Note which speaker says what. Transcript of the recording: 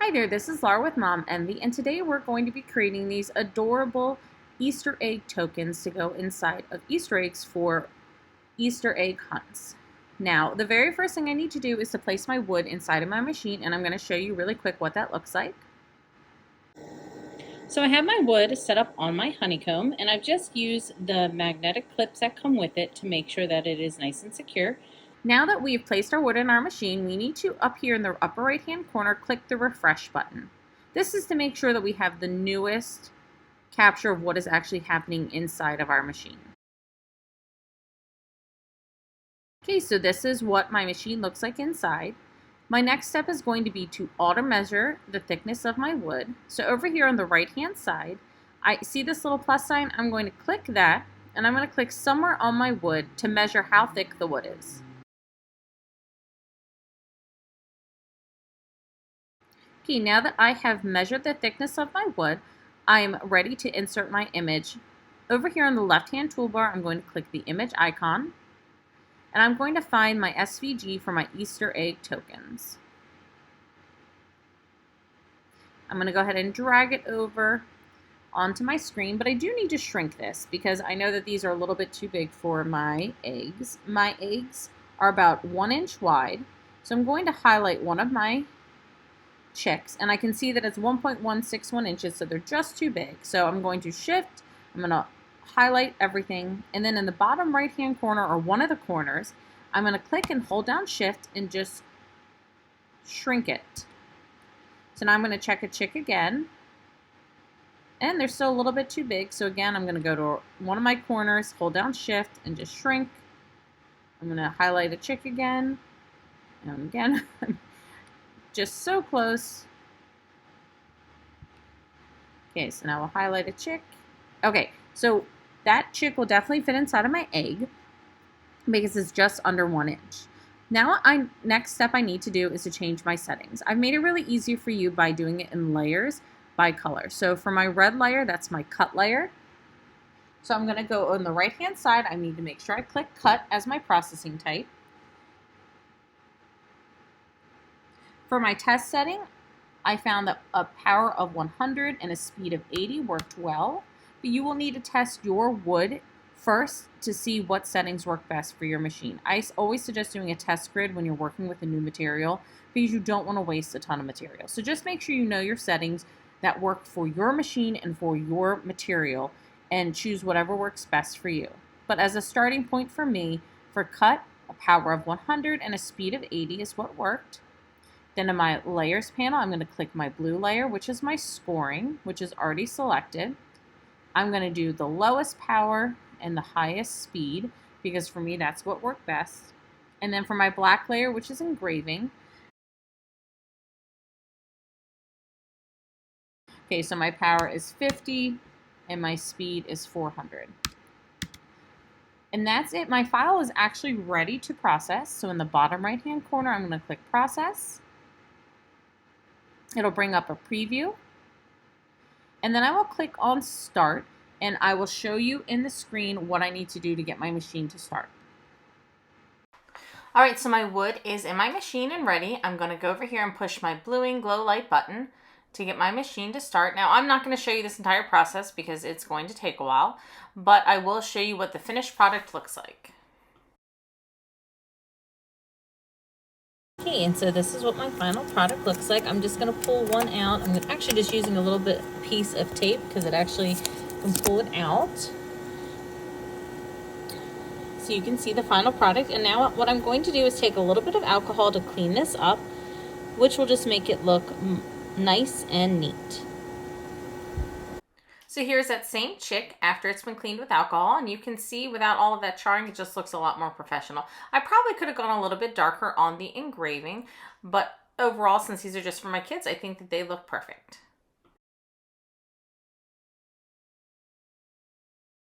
Speaker 1: Hi there, this is Laura with Mom Envy, and today we're going to be creating these adorable Easter egg tokens to go inside of Easter eggs for Easter egg hunts. Now, the very first thing I need to do is to place my wood inside of my machine, and I'm going to show you really quick what that looks like. So I have my wood set up on my honeycomb, and I've just used the magnetic clips that come with it to make sure that it is nice and secure. Now that we've placed our wood in our machine, we need to, up here in the upper right hand corner, click the refresh button. This is to make sure that we have the newest capture of what is actually happening inside of our machine. Okay, so this is what my machine looks like inside. My next step is going to be to auto measure the thickness of my wood. So over here on the right hand side, I see this little plus sign. I'm going to click that, and I'm going to click somewhere on my wood to measure how thick the wood is. Okay, now that I have measured the thickness of my wood, I'm ready to insert my image. Over here on the left-hand toolbar, I'm going to click the image icon, and I'm going to find my SVG for my Easter egg tokens. I'm going to go ahead and drag it over onto my screen, but I do need to shrink this because I know that these are a little bit too big for my eggs. My eggs are about 1 inch wide, so I'm going to highlight one of my chicks, and I can see that it's 1.161 inches, so they're just too big. So I'm going to shift, I'm going to highlight everything, and then in the bottom right hand corner, or one of the corners, I'm going to click and hold down shift and just shrink it. So now I'm going to check a chick again, and they're still a little bit too big, so again I'm going to go to one of my corners, hold down shift, and just shrink. I'm going to highlight a chick again, and again just so close. Okay, so now we'll highlight a chick. Okay, so that chick will definitely fit inside of my egg because it's just under 1 inch. Now, next step I need to do is to change my settings. I've made it really easy for you by doing it in layers by color. So for my red layer, that's my cut layer. So I'm going to go on the right hand side. I need to make sure I click cut as my processing type. For my test setting, I found that a power of 100 and a speed of 80 worked well, but you will need to test your wood first to see what settings work best for your machine. I always suggest doing a test grid when you're working with a new material because you don't want to waste a ton of material. So just make sure you know your settings that work for your machine and for your material and choose whatever works best for you. But as a starting point for me, for cut, a power of 100 and a speed of 80 is what worked. Then in my layers panel, I'm going to click my blue layer, which is my scoring, which is already selected. I'm going to do the lowest power and the highest speed because for me that's what worked best. And then for my black layer, which is engraving. Okay, so my power is 50 and my speed is 400. And that's it. My file is actually ready to process. So in the bottom right hand corner, I'm going to click process. It'll bring up a preview, and then I will click on start, and I will show you in the screen what I need to do to get my machine to start. All right, so my wood is in my machine and ready. I'm going to go over here and push my bluing glow light button to get my machine to start. Now, I'm not going to show you this entire process because it's going to take a while, but I will show you what the finished product looks like. Okay, and so this is what my final product looks like. I'm just going to pull one out. I'm actually just using a little piece of tape because it actually can pull it out. So you can see the final product. And now what I'm going to do is take a little bit of alcohol to clean this up, which will just make it look nice and neat. So here's that same chick after it's been cleaned with alcohol, and you can see without all of that charring, it just looks a lot more professional. I probably could have gone a little bit darker on the engraving, but overall, since these are just for my kids, I think that they look perfect.